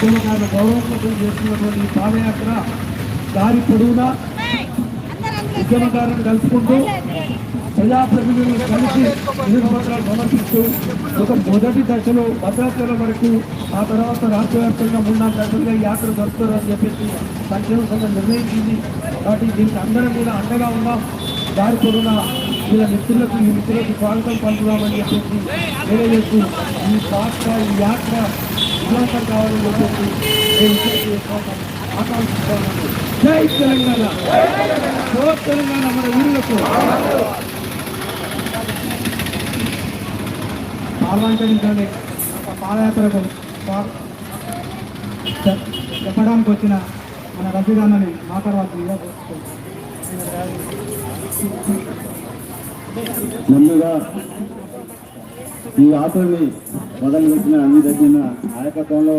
ఉద్యమకారుల గౌరవం కోసం చేస్తున్నటువంటి పాదయాత్ర దారి పొడవునా ఉద్యమకారులను కలుపుకుంటూ ప్రజాప్రతినిధులను కలిసి నిరుపత్రాలు సమర్పిస్తూ ఒక మొదటి దశలో భద్రాచలం వరకు, ఆ తర్వాత రాష్ట్ర వ్యాప్తంగా 3-4 దశలుగా యాత్ర జరుపుతారని చెప్పేసి సంక్షేమ సంఘం నిర్ణయించింది. కాబట్టి దీనికి అందరం కూడా అండగా ఉన్నాం. దారి పొడవునా వీళ్ళ ఈ మిత్రులకు స్వాగతం పలుకుదామని చెప్పేసి తెలియజేస్తూ ఈ పాత్ర ఈ యాత్ర విజయవంతం కావాలని చెప్పేసి నేను ఆకాంక్షిస్తాను. జై తెలంగాణ, జై తెలంగాణ. మన వీరులకు పాల్వంచడానికి పాదయాత్రకు చెప్పడానికి వచ్చిన మన రజీదాన్ని మాట్లాడవలసిందిగా ముందుగా ఈ ఆటోని మొదలుపెట్టిన అన్ని దగ్గర నాయకత్వంలో